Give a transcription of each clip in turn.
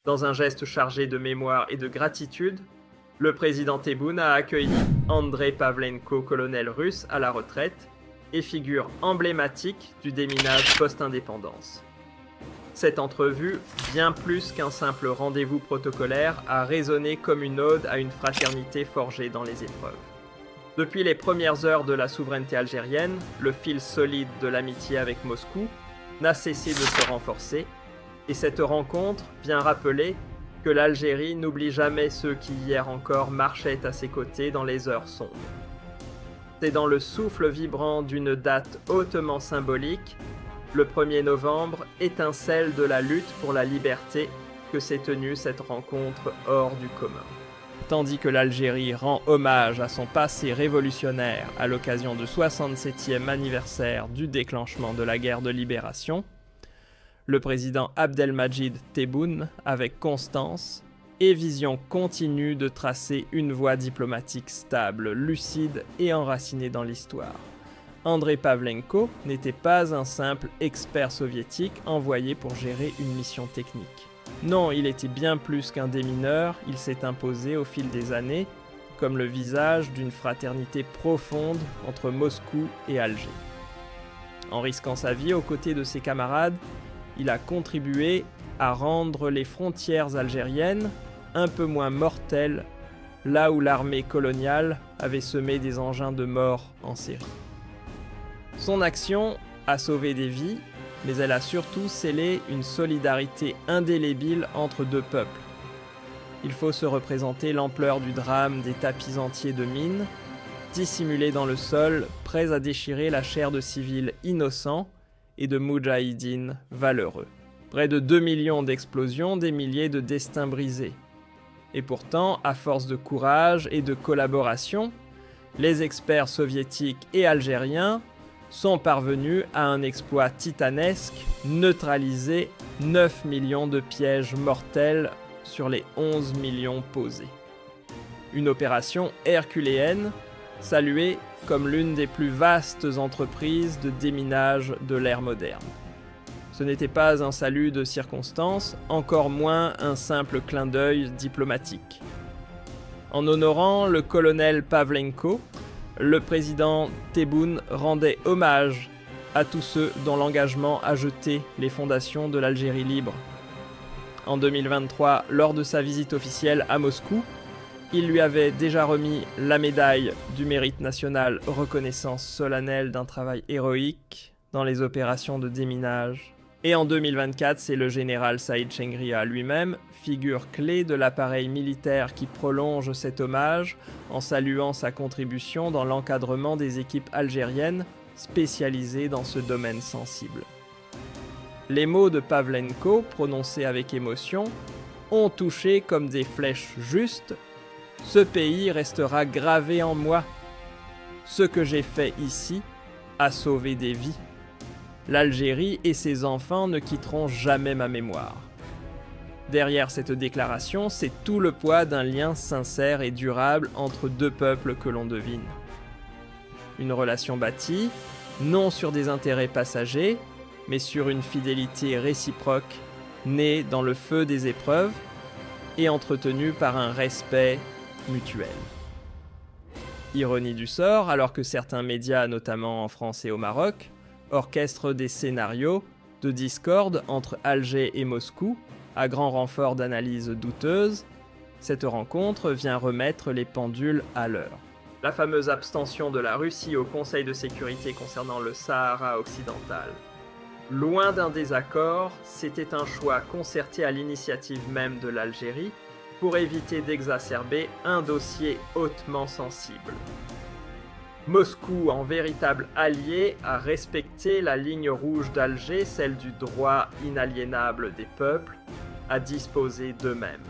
Dans un geste chargé de mémoire et de gratitude, le président Tebboune a accueilli Andrei Pavlenko, colonel russe à la retraite et figure emblématique du déminage post-indépendance. Cette entrevue, bien plus qu'un simple rendez-vous protocolaire, a résonné comme une ode à une fraternité forgée dans les épreuves. Depuis les premières heures de la souveraineté algérienne, le fil solide de l'amitié avec Moscou n'a cessé de se renforcer, et cette rencontre vient rappeler que l'Algérie n'oublie jamais ceux qui hier encore marchaient à ses côtés dans les heures sombres. C'est dans le souffle vibrant d'une date hautement symbolique, le 1er novembre, étincelle de la lutte pour la liberté, que s'est tenue cette rencontre hors du commun. Tandis que l'Algérie rend hommage à son passé révolutionnaire à l'occasion du 67e anniversaire du déclenchement de la guerre de libération, le président Abdelmadjid Tebboune, avec constance et vision continue de tracer une voie diplomatique stable, lucide et enracinée dans l'histoire. Andrei Pavlenko n'était pas un simple expert soviétique envoyé pour gérer une mission technique. Non, il était bien plus qu'un démineur, il s'est imposé au fil des années comme le visage d'une fraternité profonde entre Moscou et Alger. En risquant sa vie aux côtés de ses camarades, il a contribué à rendre les frontières algériennes un peu moins mortelles, là où l'armée coloniale avait semé des engins de mort en série. Son action a sauvé des vies, mais elle a surtout scellé une solidarité indélébile entre deux peuples. Il faut se représenter l'ampleur du drame des tapis entiers de mines, dissimulés dans le sol, prêts à déchirer la chair de civils innocents et de moudjahidines valeureux. Près de 2 millions d'explosions, des milliers de destins brisés. Et pourtant, à force de courage et de collaboration, les experts soviétiques et algériens sont parvenus à un exploit titanesque, neutraliser 9 millions de pièges mortels sur les 11 millions posés. Une opération herculéenne, saluée comme l'une des plus vastes entreprises de déminage de l'ère moderne. Ce n'était pas un salut de circonstance, encore moins un simple clin d'œil diplomatique. En honorant le colonel Pavlenko, le président Tebboune rendait hommage à tous ceux dont l'engagement a jeté les fondations de l'Algérie libre. En 2023, lors de sa visite officielle à Moscou, il lui avait déjà remis la médaille du mérite national, reconnaissance solennelle d'un travail héroïque dans les opérations de déminage. Et en 2024, c'est le général Saïd Chengria lui-même, figure clé de l'appareil militaire qui prolonge cet hommage en saluant sa contribution dans l'encadrement des équipes algériennes spécialisées dans ce domaine sensible. Les mots de Pavlenko, prononcés avec émotion, ont touché comme des flèches justes. Ce pays restera gravé en moi. Ce que j'ai fait ici a sauvé des vies. L'Algérie et ses enfants ne quitteront jamais ma mémoire. Derrière cette déclaration, c'est tout le poids d'un lien sincère et durable entre deux peuples que l'on devine. Une relation bâtie, non sur des intérêts passagers, mais sur une fidélité réciproque, née dans le feu des épreuves et entretenue par un respect mutuel. Ironie du sort, alors que certains médias, notamment en France et au Maroc, orchestrent des scénarios de discorde entre Alger et Moscou, à grand renfort d'analyses douteuses, cette rencontre vient remettre les pendules à l'heure. La fameuse abstention de la Russie au Conseil de sécurité concernant le Sahara occidental. Loin d'un désaccord, c'était un choix concerté à l'initiative même de l'Algérie pour éviter d'exacerber un dossier hautement sensible. Moscou, en véritable allié, a respecté la ligne rouge d'Alger, celle du droit inaliénable des peuples à disposer d'eux-mêmes.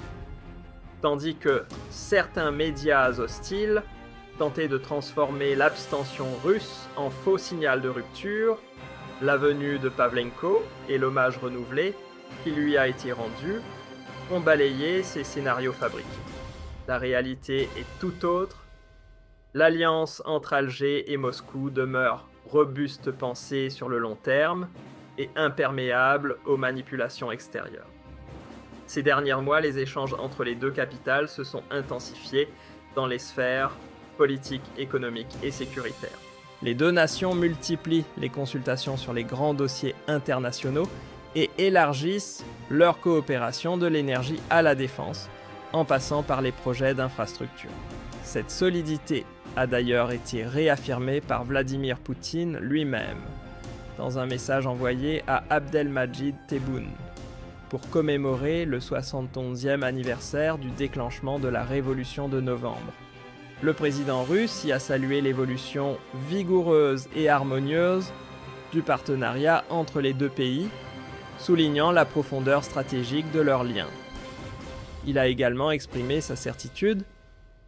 Tandis que certains médias hostiles tentaient de transformer l'abstention russe en faux signal de rupture, la venue de Pavlenko et l'hommage renouvelé qui lui a été rendu ont balayé ces scénarios fabriqués. La réalité est tout autre. L'alliance entre Alger et Moscou demeure robuste pensée sur le long terme et imperméable aux manipulations extérieures. Ces derniers mois, les échanges entre les deux capitales se sont intensifiés dans les sphères politiques, économiques et sécuritaires. Les deux nations multiplient les consultations sur les grands dossiers internationaux et élargissent leur coopération de l'énergie à la défense, en passant par les projets d'infrastructure. Cette solidité a d'ailleurs été réaffirmée par Vladimir Poutine lui-même, dans un message envoyé à Abdelmadjid Tebboune, pour commémorer le 71e anniversaire du déclenchement de la Révolution de novembre. Le président russe y a salué l'évolution vigoureuse et harmonieuse du partenariat entre les deux pays, soulignant la profondeur stratégique de leurs liens. Il a également exprimé sa certitude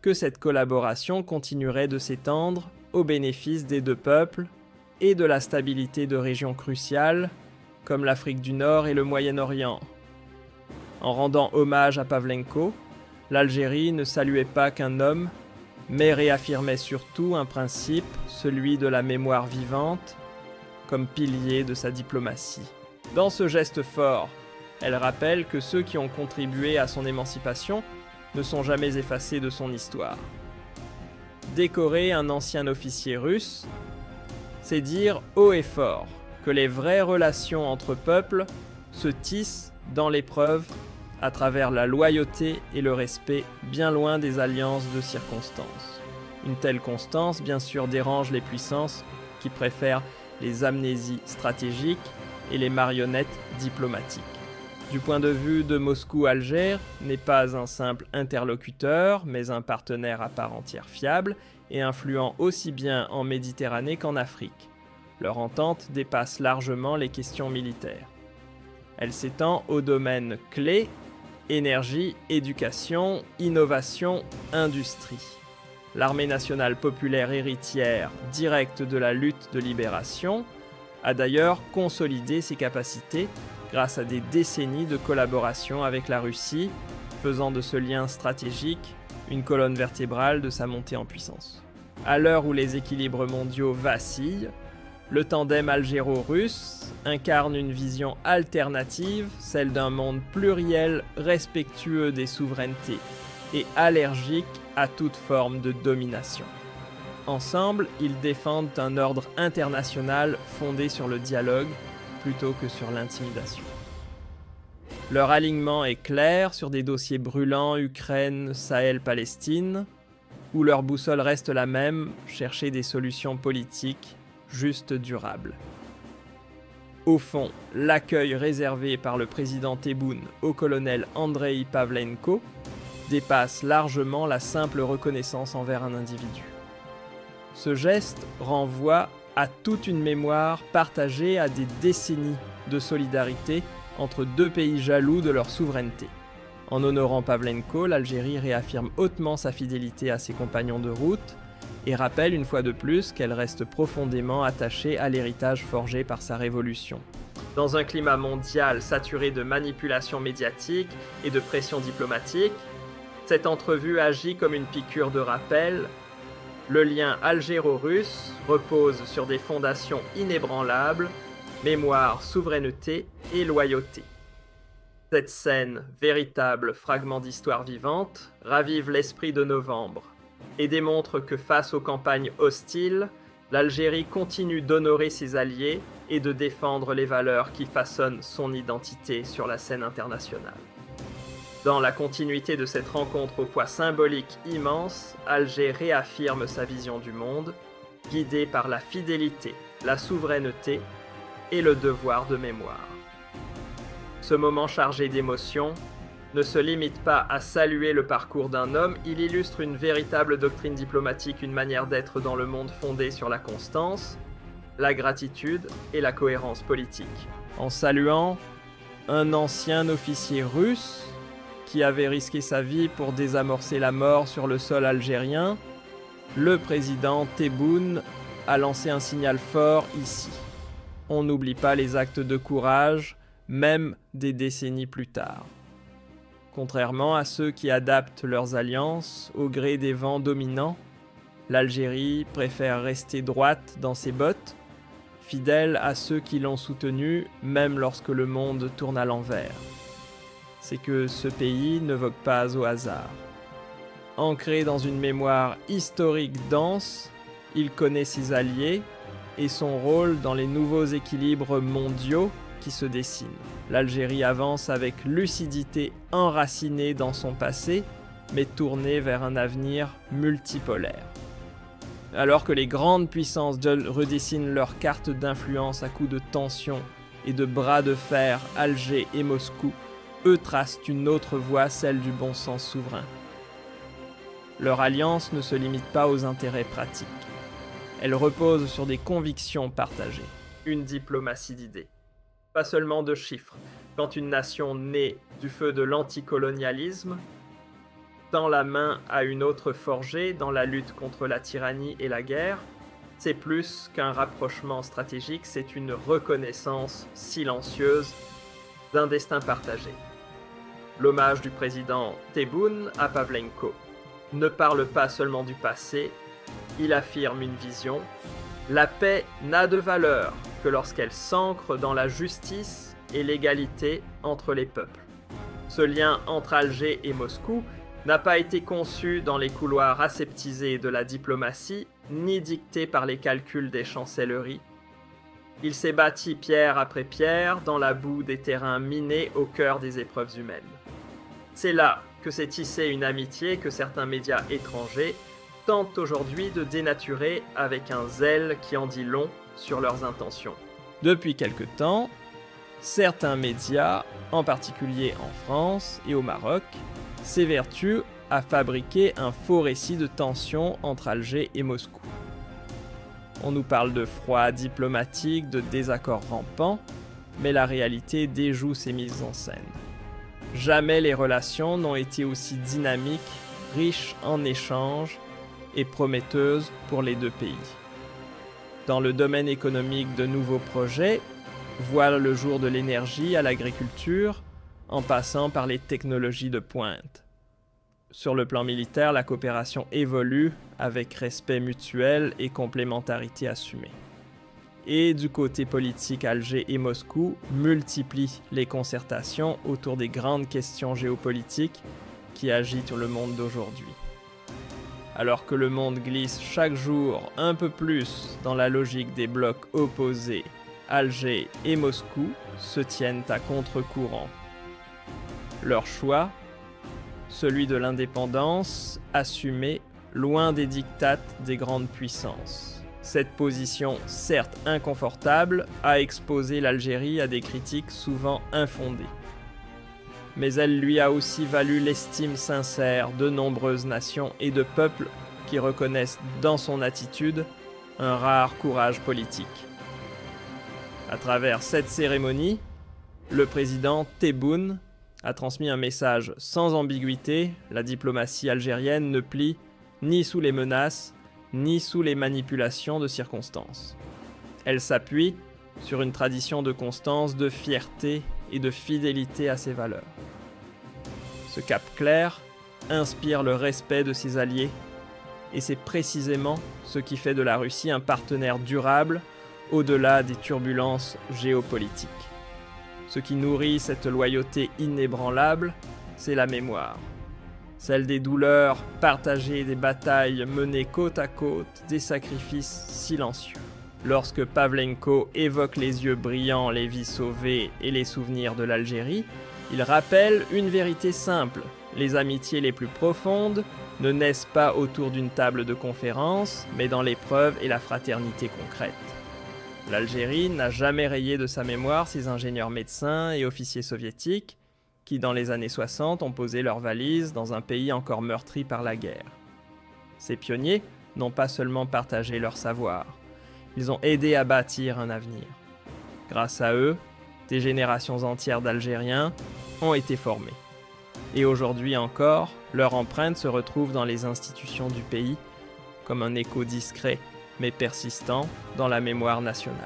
que cette collaboration continuerait de s'étendre au bénéfice des deux peuples et de la stabilité de régions cruciales comme l'Afrique du Nord et le Moyen-Orient. En rendant hommage à Pavlenko, l'Algérie ne saluait pas qu'un homme, mais réaffirmait surtout un principe, celui de la mémoire vivante, comme pilier de sa diplomatie. Dans ce geste fort, elle rappelle que ceux qui ont contribué à son émancipation ne sont jamais effacés de son histoire. Décorer un ancien officier russe, c'est dire haut et fort que les vraies relations entre peuples se tissent dans l'épreuve à travers la loyauté et le respect, bien loin des alliances de circonstances. Une telle constance, bien sûr, dérange les puissances qui préfèrent les amnésies stratégiques et les marionnettes diplomatiques. Du point de vue de Moscou, Alger n'est pas un simple interlocuteur, mais un partenaire à part entière fiable et influent aussi bien en Méditerranée qu'en Afrique. Leur entente dépasse largement les questions militaires. Elle s'étend aux domaines clés: énergie, éducation, innovation, industrie. L'armée nationale populaire héritière directe de la lutte de libération a d'ailleurs consolidé ses capacités grâce à des décennies de collaboration avec la Russie, faisant de ce lien stratégique une colonne vertébrale de sa montée en puissance. À l'heure où les équilibres mondiaux vacillent, le tandem algéro-russe incarne une vision alternative, celle d'un monde pluriel, respectueux des souverainetés et allergique à toute forme de domination. Ensemble, ils défendent un ordre international fondé sur le dialogue plutôt que sur l'intimidation. Leur alignement est clair sur des dossiers brûlants Ukraine, Sahel, Palestine, où leur boussole reste la même, chercher des solutions politiques juste durables. Au fond, l'accueil réservé par le président Tebboune au colonel Andrei Pavlenko dépasse largement la simple reconnaissance envers un individu. Ce geste renvoie à toute une mémoire partagée à des décennies de solidarité entre deux pays jaloux de leur souveraineté. En honorant Pavlenko, l'Algérie réaffirme hautement sa fidélité à ses compagnons de route et rappelle une fois de plus qu'elle reste profondément attachée à l'héritage forgé par sa révolution. Dans un climat mondial saturé de manipulations médiatiques et de pression diplomatique, cette entrevue agit comme une piqûre de rappel. Le lien algéro-russe repose sur des fondations inébranlables, mémoire, souveraineté et loyauté. Cette scène, véritable fragment d'histoire vivante, ravive l'esprit de novembre et démontre que face aux campagnes hostiles, l'Algérie continue d'honorer ses alliés et de défendre les valeurs qui façonnent son identité sur la scène internationale. Dans la continuité de cette rencontre au poids symbolique immense, Alger réaffirme sa vision du monde, guidée par la fidélité, la souveraineté et le devoir de mémoire. Ce moment chargé d'émotions ne se limite pas à saluer le parcours d'un homme, il illustre une véritable doctrine diplomatique, une manière d'être dans le monde fondée sur la constance, la gratitude et la cohérence politique. En saluant un ancien officier russe qui avait risqué sa vie pour désamorcer la mort sur le sol algérien, le président Tebboune a lancé un signal fort ici. On n'oublie pas les actes de courage, même des décennies plus tard. Contrairement à ceux qui adaptent leurs alliances au gré des vents dominants, l'Algérie préfère rester droite dans ses bottes, fidèle à ceux qui l'ont soutenue même lorsque le monde tourne à l'envers. c'est que ce pays ne vogue pas au hasard. Ancré dans une mémoire historique dense, il connaît ses alliés et son rôle dans les nouveaux équilibres mondiaux qui se dessinent. L'Algérie avance avec lucidité enracinée dans son passé, mais tournée vers un avenir multipolaire. Alors que les grandes puissances redessinent leurs cartes d'influence à coups de tensions et de bras de fer, Alger et Moscou, eux tracent une autre voie, celle du bon sens souverain. Leur alliance ne se limite pas aux intérêts pratiques. Elle repose sur des convictions partagées. Une diplomatie d'idées. Pas seulement de chiffres. Quand une nation née du feu de l'anticolonialisme tend la main à une autre forgée dans la lutte contre la tyrannie et la guerre, c'est plus qu'un rapprochement stratégique, c'est une reconnaissance silencieuse d'un destin partagé. L'hommage du président Tebboune à Pavlenko ne parle pas seulement du passé, il affirme une vision. La paix n'a de valeur que lorsqu'elle s'ancre dans la justice et l'égalité entre les peuples. Ce lien entre Alger et Moscou n'a pas été conçu dans les couloirs aseptisés de la diplomatie, ni dicté par les calculs des chancelleries. Il s'est bâti pierre après pierre dans la boue des terrains minés au cœur des épreuves humaines. C'est là que s'est tissée une amitié que certains médias étrangers tentent aujourd'hui de dénaturer avec un zèle qui en dit long sur leurs intentions. Depuis quelque temps, certains médias, en particulier en France et au Maroc, s'évertuent à fabriquer un faux récit de tension entre Alger et Moscou. On nous parle de froid diplomatique, de désaccords rampants, mais la réalité déjoue ces mises en scène. Jamais les relations n'ont été aussi dynamiques, riches en échanges et prometteuses pour les deux pays. Dans le domaine économique, de nouveaux projets voient le jour de l'énergie à l'agriculture, en passant par les technologies de pointe. Sur le plan militaire, la coopération évolue avec respect mutuel et complémentarité assumée. Et du côté politique, Alger et Moscou multiplient les concertations autour des grandes questions géopolitiques qui agitent le monde d'aujourd'hui. Alors que le monde glisse chaque jour un peu plus dans la logique des blocs opposés, Alger et Moscou se tiennent à contre-courant. Leur choix, celui de l'indépendance assumée loin des diktats des grandes puissances. Cette position, certes inconfortable, a exposé l'Algérie à des critiques souvent infondées. Mais elle lui a aussi valu l'estime sincère de nombreuses nations et de peuples qui reconnaissent dans son attitude un rare courage politique. À travers cette cérémonie, le président Tebboune a transmis un message sans ambiguïté: la diplomatie algérienne ne plie ni sous les menaces, ni sous les manipulations de circonstances. Elle s'appuie sur une tradition de constance, de fierté et de fidélité à ses valeurs. Ce cap clair inspire le respect de ses alliés, et c'est précisément ce qui fait de la Russie un partenaire durable au-delà des turbulences géopolitiques. Ce qui nourrit cette loyauté inébranlable, c'est la mémoire. Celle des douleurs partagées, des batailles menées côte à côte, des sacrifices silencieux. Lorsque Pavlenko évoque les yeux brillants, les vies sauvées et les souvenirs de l'Algérie, il rappelle une vérité simple: les amitiés les plus profondes ne naissent pas autour d'une table de conférence, mais dans l'épreuve et la fraternité concrète. L'Algérie n'a jamais rayé de sa mémoire ses ingénieurs médecins et officiers soviétiques qui, dans les années 60, ont posé leurs valises dans un pays encore meurtri par la guerre. Ces pionniers n'ont pas seulement partagé leur savoir, ils ont aidé à bâtir un avenir. Grâce à eux, des générations entières d'Algériens ont été formées. Et aujourd'hui encore, leur empreinte se retrouve dans les institutions du pays, comme un écho discret mais persistant dans la mémoire nationale.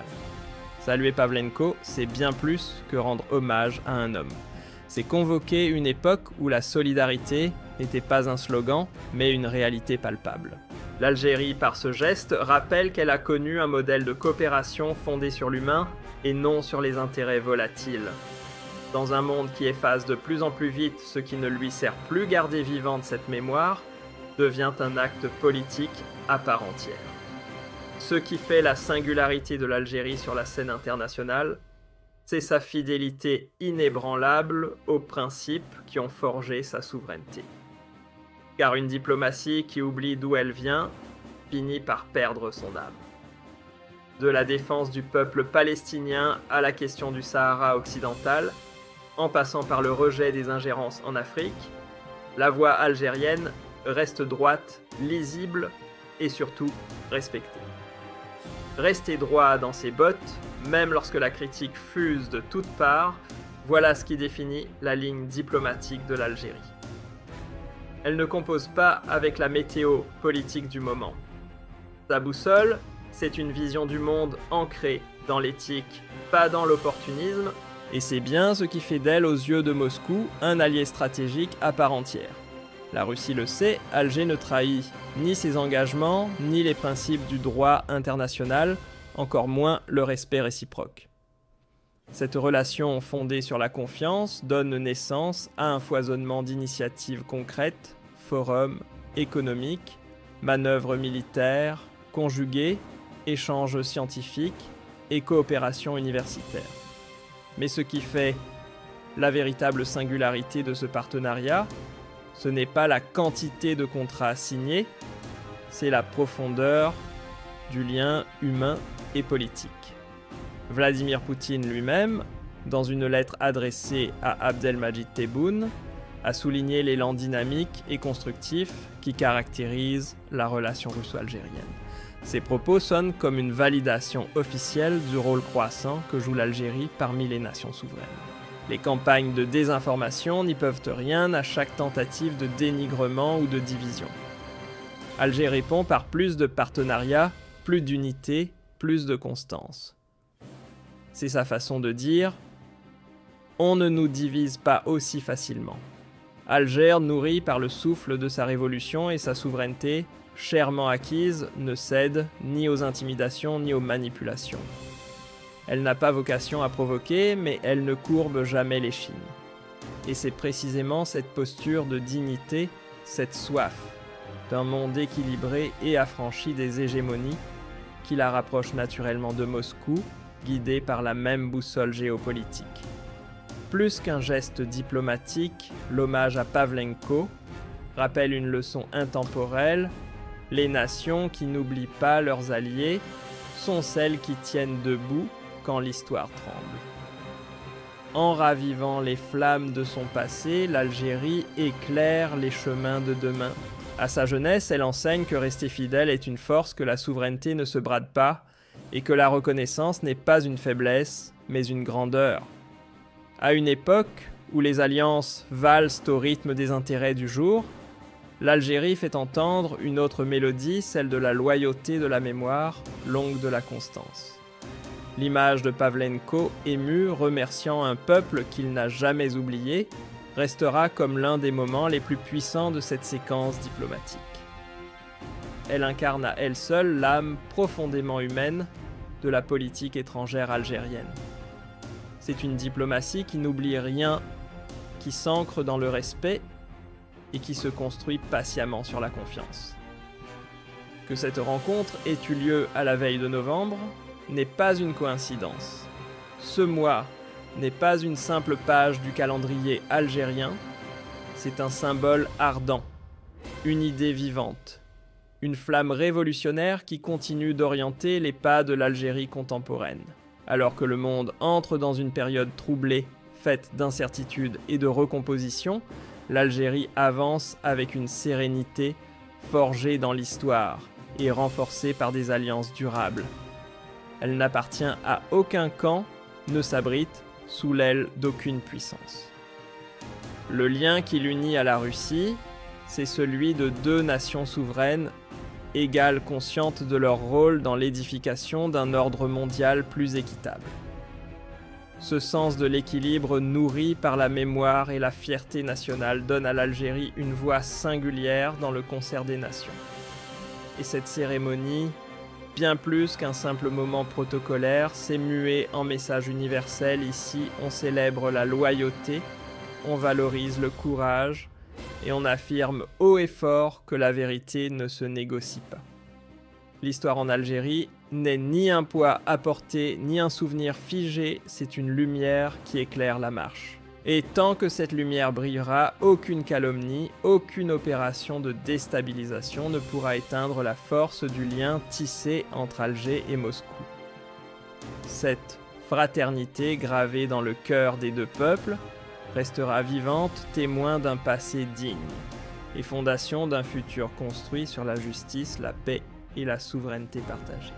Saluer Pavlenko, c'est bien plus que rendre hommage à un homme. C'est convoquer une époque où la solidarité n'était pas un slogan, mais une réalité palpable. L'Algérie, par ce geste, rappelle qu'elle a connu un modèle de coopération fondé sur l'humain et non sur les intérêts volatiles. Dans un monde qui efface de plus en plus vite ce qui ne lui sert plus garder vivante cette mémoire, devient un acte politique à part entière. Ce qui fait la singularité de l'Algérie sur la scène internationale, c'est sa fidélité inébranlable aux principes qui ont forgé sa souveraineté. Car une diplomatie qui oublie d'où elle vient finit par perdre son âme. De la défense du peuple palestinien à la question du Sahara occidental, en passant par le rejet des ingérences en Afrique, la voix algérienne reste droite, lisible et surtout respectée. Rester droit dans ses bottes, même lorsque la critique fuse de toutes parts, voilà ce qui définit la ligne diplomatique de l'Algérie. Elle ne compose pas avec la météo politique du moment. Sa boussole, c'est une vision du monde ancrée dans l'éthique, pas dans l'opportunisme, et c'est bien ce qui fait d'elle, aux yeux de Moscou, un allié stratégique à part entière. La Russie le sait, Alger ne trahit ni ses engagements, ni les principes du droit international, encore moins le respect réciproque. Cette relation fondée sur la confiance donne naissance à un foisonnement d'initiatives concrètes, forums économiques, manœuvres militaires, conjuguées, échanges scientifiques et coopération universitaire. Mais ce qui fait la véritable singularité de ce partenariat, ce n'est pas la quantité de contrats signés, c'est la profondeur du lien humain et politique. Vladimir Poutine lui-même, dans une lettre adressée à Abdelmadjid Tebboune, a souligné l'élan dynamique et constructif qui caractérise la relation russo-algérienne. Ces propos sonnent comme une validation officielle du rôle croissant que joue l'Algérie parmi les nations souveraines. Les campagnes de désinformation n'y peuvent rien à chaque tentative de dénigrement ou de division. Alger répond par plus de partenariat, plus d'unité, plus de constance. C'est sa façon de dire « On ne nous divise pas aussi facilement ». Alger, nourri par le souffle de sa révolution et sa souveraineté, chèrement acquise, ne cède ni aux intimidations ni aux manipulations. Elle n'a pas vocation à provoquer, mais elle ne courbe jamais l'échine. Et c'est précisément cette posture de dignité, cette soif d'un monde équilibré et affranchi des hégémonies qui la rapproche naturellement de Moscou, guidée par la même boussole géopolitique. Plus qu'un geste diplomatique, l'hommage à Pavlenko rappelle une leçon intemporelle. Les nations qui n'oublient pas leurs alliés sont celles qui tiennent debout quand l'histoire tremble. En ravivant les flammes de son passé, l'Algérie éclaire les chemins de demain. À sa jeunesse, elle enseigne que rester fidèle est une force, que la souveraineté ne se brade pas et que la reconnaissance n'est pas une faiblesse, mais une grandeur. À une époque où les alliances valsent au rythme des intérêts du jour, l'Algérie fait entendre une autre mélodie, celle de la loyauté de la mémoire, longue de la constance. L'image de Pavlenko, ému, remerciant un peuple qu'il n'a jamais oublié, restera comme l'un des moments les plus puissants de cette séquence diplomatique. Elle incarne à elle seule l'âme profondément humaine de la politique étrangère algérienne. C'est une diplomatie qui n'oublie rien, qui s'ancre dans le respect et qui se construit patiemment sur la confiance. Que cette rencontre ait eu lieu à la veille de novembre n'est pas une coïncidence. Ce mois n'est pas une simple page du calendrier algérien, c'est un symbole ardent, une idée vivante, une flamme révolutionnaire qui continue d'orienter les pas de l'Algérie contemporaine. Alors que le monde entre dans une période troublée, faite d'incertitudes et de recomposition, l'Algérie avance avec une sérénité forgée dans l'histoire et renforcée par des alliances durables. Elle n'appartient à aucun camp, ne s'abrite sous l'aile d'aucune puissance. Le lien qui l'unit à la Russie, c'est celui de deux nations souveraines, égales conscientes de leur rôle dans l'édification d'un ordre mondial plus équitable. Ce sens de l'équilibre nourri par la mémoire et la fierté nationale donne à l'Algérie une voix singulière dans le concert des nations. Et cette cérémonie bien plus qu'un simple moment protocolaire, c'est muet en message universel. Ici, on célèbre la loyauté, on valorise le courage et on affirme haut et fort que la vérité ne se négocie pas. L'histoire en Algérie n'est ni un poids à porter, ni un souvenir figé, c'est une lumière qui éclaire la marche. Et tant que cette lumière brillera, aucune calomnie, aucune opération de déstabilisation ne pourra éteindre la force du lien tissé entre Alger et Moscou. Cette fraternité gravée dans le cœur des deux peuples restera vivante, témoin d'un passé digne et fondation d'un futur construit sur la justice, la paix et la souveraineté partagée.